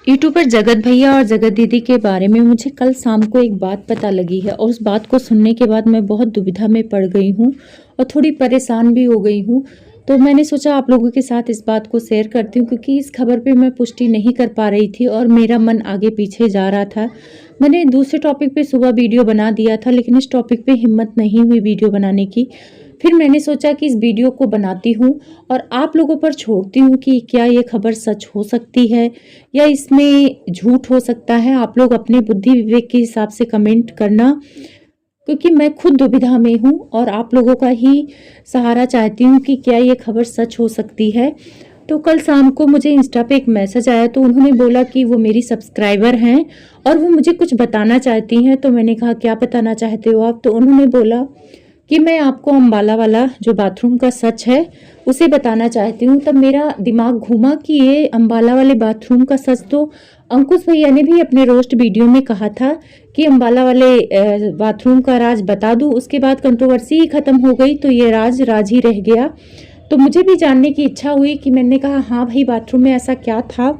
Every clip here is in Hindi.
यूट्यूबर जगत भैया और जगत दीदी के बारे में मुझे कल शाम को एक बात पता लगी है और उस बात को सुनने के बाद मैं बहुत दुविधा में पड़ गई हूँ और थोड़ी परेशान भी हो गई हूँ। तो मैंने सोचा आप लोगों के साथ इस बात को शेयर करती हूँ क्योंकि इस खबर पे मैं पुष्टि नहीं कर पा रही थी और मेरा मन आगे पीछे जा रहा था। मैंने दूसरे टॉपिक पे सुबह वीडियो बना दिया था लेकिन इस टॉपिक पे हिम्मत नहीं हुई वीडियो बनाने की। फिर मैंने सोचा कि इस वीडियो को बनाती हूँ और आप लोगों पर छोड़ती हूँ कि क्या ये खबर सच हो सकती है या इसमें झूठ हो सकता है। आप लोग अपने बुद्धि विवेक के हिसाब से कमेंट करना क्योंकि मैं खुद दुविधा में हूँ और आप लोगों का ही सहारा चाहती हूँ कि क्या ये खबर सच हो सकती है। तो कल शाम को मुझे इंस्टा पे एक मैसेज आया तो उन्होंने बोला कि वो मेरी सब्सक्राइबर हैं और वो मुझे कुछ बताना चाहती हैं। तो मैंने कहा क्या बताना चाहते हो आप? तो उन्होंने बोला कि मैं आपको अम्बाला वाला जो बाथरूम का सच है उसे बताना चाहती हूँ। तब मेरा दिमाग घूमा कि ये अम्बाला वाले बाथरूम का सच तो अंकुश भैया ने भी अपने रोस्ट वीडियो में कहा था कि अम्बाला वाले बाथरूम का राज बता दूँ। उसके बाद कंट्रोवर्सी ही खत्म हो गई तो ये राज राज ही रह गया। तो मुझे भी जानने की इच्छा हुई कि मैंने कहा हाँ भाई बाथरूम में ऐसा क्या था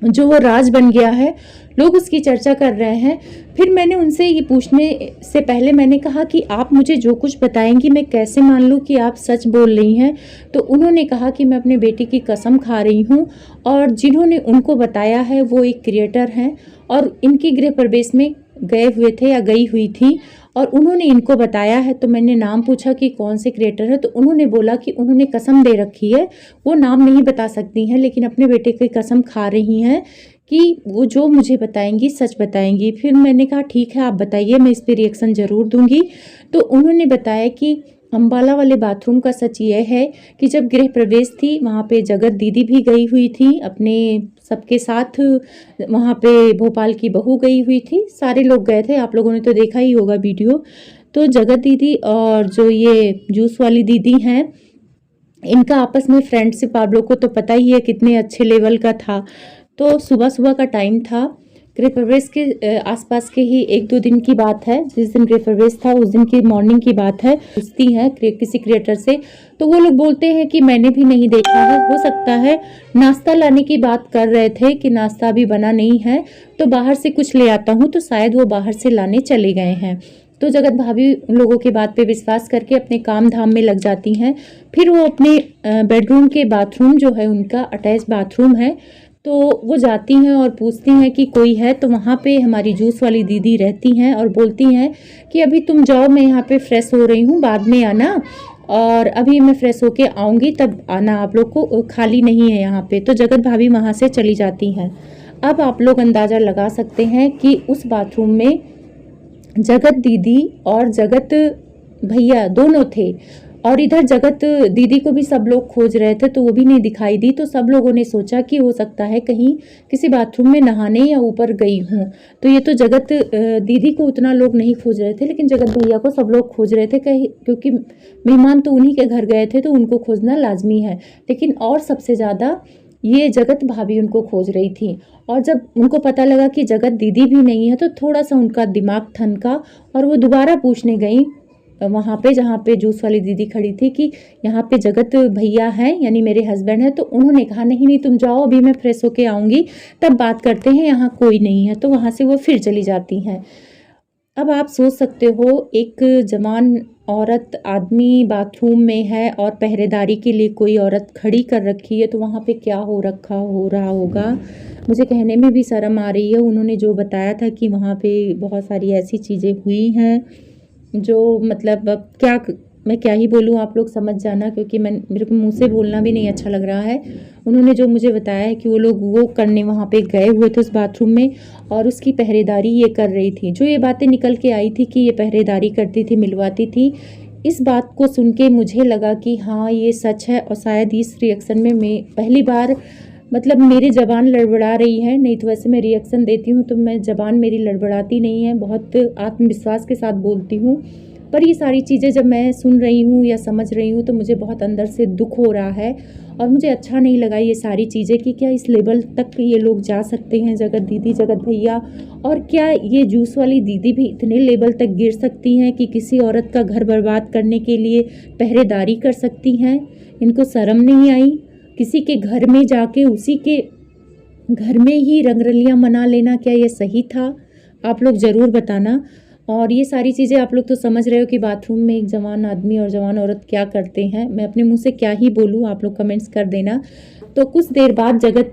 जो वो राज बन गया है, लोग उसकी चर्चा कर रहे हैं। फिर मैंने उनसे ये पूछने से पहले मैंने कहा कि आप मुझे जो कुछ बताएंगी मैं कैसे मान लूँ कि आप सच बोल रही हैं। तो उन्होंने कहा कि मैं अपने बेटे की कसम खा रही हूँ और जिन्होंने उनको बताया है वो एक क्रिएटर हैं और इनके गृह प्रवेश में गए हुए थे या गई हुई थी और उन्होंने इनको बताया है। तो मैंने नाम पूछा कि कौन से क्रिएटर है तो उन्होंने बोला कि उन्होंने कसम दे रखी है, वो नाम नहीं बता सकती हैं लेकिन अपने बेटे की कसम खा रही हैं कि वो जो मुझे बताएंगी सच बताएंगी। फिर मैंने कहा ठीक है आप बताइए, मैं इस पर रिएक्शन ज़रूर दूंगी। तो उन्होंने बताया कि अम्बाला वाले बाथरूम का सच ये है कि जब गृह प्रवेश थी वहाँ पे जगत दीदी भी गई हुई थी अपने सबके साथ। वहाँ पे भोपाल की बहू गई हुई थी, सारे लोग गए थे, आप लोगों ने तो देखा ही होगा वीडियो। तो जगत दीदी और जो ये जूस वाली दीदी हैं इनका आपस में फ्रेंडशिप आप लोग को तो पता ही है कितने अच्छे लेवल का था। तो सुबह सुबह का टाइम था, गृह प्रवेश के आसपास के ही एक दो दिन की बात है। जिस दिन गृह प्रवेश था उस दिन की मॉर्निंग की बात है। पूछती हैं किसी क्रिएटर से तो वो लोग बोलते हैं कि मैंने भी नहीं देखा है, हो सकता है नाश्ता लाने की बात कर रहे थे कि नाश्ता अभी बना नहीं है तो बाहर से कुछ ले आता हूँ, तो शायद वो बाहर से लाने चले गए हैं। तो जगत भाभी उन लोगों के बात पे विश्वास करके अपने काम धाम में लग जाती हैं। फिर वो अपने बेडरूम के बाथरूम जो है उनका अटैच बाथरूम है तो वो जाती हैं और पूछती हैं कि कोई है। तो वहाँ पे हमारी जूस वाली दीदी रहती हैं और बोलती हैं कि अभी तुम जाओ, मैं यहाँ पे फ्रेश हो रही हूँ, बाद में आना और अभी मैं फ्रेश होके आऊँगी तब आना, आप लोग को खाली नहीं है यहाँ पे। तो जगत भाभी वहाँ से चली जाती हैं। अब आप लोग अंदाज़ा लगा सकते हैं कि उस बाथरूम में जगत दीदी और जगत भैया दोनों थे और इधर जगत दीदी को भी सब लोग खोज रहे थे तो वो भी नहीं दिखाई दी। तो सब लोगों ने सोचा कि हो सकता है कहीं किसी बाथरूम में नहाने या ऊपर गई हूँ। तो ये तो जगत दीदी को उतना लोग नहीं खोज रहे थे लेकिन जगत भैया को सब लोग खोज रहे थे कहीं, क्योंकि मेहमान तो उन्हीं के घर गए थे तो उनको खोजना लाजमी है। लेकिन और सबसे ज़्यादा ये जगत भाभी उनको खोज रही थी और जब उनको पता लगा कि जगत दीदी भी नहीं है तो थोड़ा सा उनका दिमाग ठनका और वो दोबारा पूछने गई वहाँ पे जहाँ पे जूस वाली दीदी खड़ी थी कि यहाँ पे जगत भैया हैं यानी मेरे हस्बैंड हैं। तो उन्होंने कहा नहीं नहीं तुम जाओ, अभी मैं फ्रेश होके आऊँगी तब बात करते हैं, यहाँ कोई नहीं है। तो वहाँ से वो फिर चली जाती हैं। अब आप सोच सकते हो एक जवान औरत आदमी बाथरूम में है और पहरेदारी के लिए कोई औरत खड़ी कर रखी है तो वहाँ पे क्या हो रहा होगा। मुझे कहने में भी शर्म आ रही है। उन्होंने जो बताया था कि वहाँ पे बहुत सारी ऐसी चीज़ें हुई हैं जो मतलब अब मैं क्या ही बोलूँ, आप लोग समझ जाना क्योंकि मेरे को मुँह से बोलना भी नहीं अच्छा लग रहा है। उन्होंने जो मुझे बताया है कि वो लोग वो करने वहाँ पे गए हुए थे उस बाथरूम में और उसकी पहरेदारी ये कर रही थी। जो ये बातें निकल के आई थी कि ये पहरेदारी करती थी, मिलवाती थी, इस बात को सुन के मुझे लगा कि हाँ ये सच है और शायद इस रिएक्शन में मैं पहली बार मतलब मेरी ज़बान लड़बड़ा रही है। नहीं तो वैसे मैं रिएक्शन देती हूँ तो मैं ज़बान मेरी लड़बड़ाती नहीं है, बहुत आत्मविश्वास के साथ बोलती हूँ। पर ये सारी चीज़ें जब मैं सुन रही हूँ या समझ रही हूँ तो मुझे बहुत अंदर से दुख हो रहा है और मुझे अच्छा नहीं लगा ये सारी चीज़ें कि क्या इस लेवल तक ये लोग जा सकते हैं, जगत दीदी जगत भैया, और क्या ये जूस वाली दीदी भी इतने लेवल तक गिर सकती हैं कि किसी औरत का घर बर्बाद करने के लिए पहरेदारी कर सकती हैं। इनको शर्म नहीं आई किसी के घर में जाके उसी के घर में ही रंगरलियां मना लेना, क्या ये सही था? आप लोग ज़रूर बताना। और ये सारी चीज़ें आप लोग तो समझ रहे हो कि बाथरूम में एक जवान आदमी और जवान औरत क्या करते हैं। मैं अपने मुंह से क्या ही बोलूँ, आप लोग कमेंट्स कर देना। तो कुछ देर बाद जगत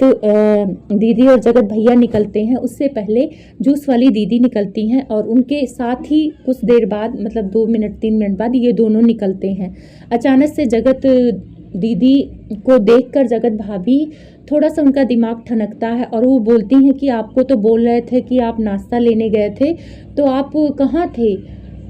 दीदी और जगत भैया निकलते हैं। उससे पहले जूस वाली दीदी निकलती हैं और उनके साथ ही कुछ देर बाद, मतलब 2 मिनट 3 मिनट बाद ये दोनों निकलते हैं। अचानक से जगत दीदी को देखकर जगत भाभी थोड़ा सा उनका दिमाग ठनकता है और वो बोलती हैं कि आपको तो बोल रहे थे कि आप नाश्ता लेने गए थे, तो आप कहाँ थे?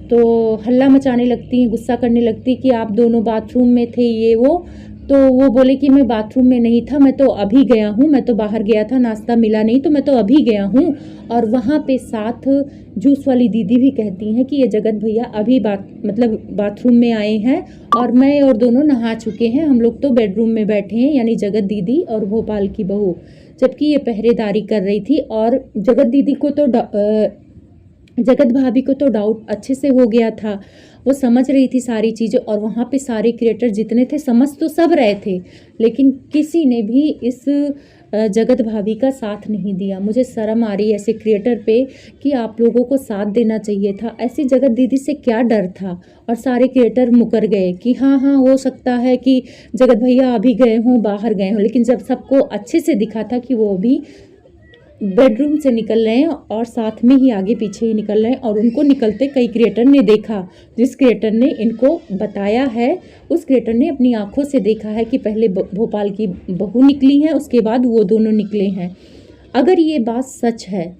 तो हल्ला मचाने लगती हैं, गुस्सा करने लगती कि आप दोनों बाथरूम में थे, ये वो। तो वो बोले कि मैं बाथरूम में नहीं था, मैं तो अभी गया हूँ, मैं तो बाहर गया था, नाश्ता मिला नहीं तो मैं तो अभी गया हूँ। और वहाँ पे साथ जूस वाली दीदी भी कहती हैं कि ये जगत भैया अभी बाथरूम में आए हैं और मैं और दोनों नहा चुके हैं, हम लोग तो बेडरूम में बैठे हैं, यानी जगत दीदी और भोपाल की बहू। जबकि ये पहरेदारी कर रही थी और जगत दीदी को तो जगत भाभी को तो डाउट अच्छे से हो गया था। वो समझ रही थी सारी चीज़ें और वहाँ पे सारे क्रिएटर जितने थे समझ तो सब रहे थे, लेकिन किसी ने भी इस जगत भाभी का साथ नहीं दिया। मुझे शर्म आ रही है ऐसे क्रिएटर पे कि आप लोगों को साथ देना चाहिए था। ऐसी जगत दीदी से क्या डर था? और सारे क्रिएटर मुकर गए कि हाँ हाँ हो सकता है कि जगत भैया अभी गए हों, बाहर गए हों, लेकिन जब सबको अच्छे से दिखा था कि वो अभी बेडरूम से निकल रहे हैं और साथ में ही आगे पीछे ही निकल रहे हैं और उनको निकलते कई क्रिएटर ने देखा। जिस क्रिएटर ने इनको बताया है उस क्रिएटर ने अपनी आंखों से देखा है कि पहले भोपाल की बहू निकली है, उसके बाद वो दोनों निकले हैं। अगर ये बात सच है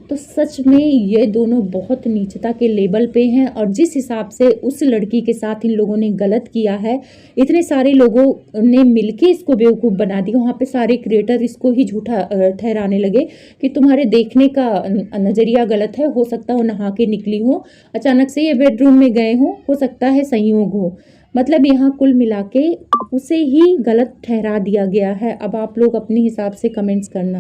तो सच में ये दोनों बहुत नीचता के लेवल पे हैं। और जिस हिसाब से उस लड़की के साथ इन लोगों ने गलत किया है, इतने सारे लोगों ने मिलके इसको बेवकूफ़ बना दिया। वहाँ पे सारे क्रिएटर इसको ही झूठा ठहराने लगे कि तुम्हारे देखने का नज़रिया गलत है, हो सकता हो नहा के निकली हो, अचानक से ये बेडरूम में गए हो सकता है संयोग हो। मतलब यहाँ कुल मिला के उसे ही गलत ठहरा दिया गया है। अब आप लोग अपने हिसाब से कमेंट्स करना।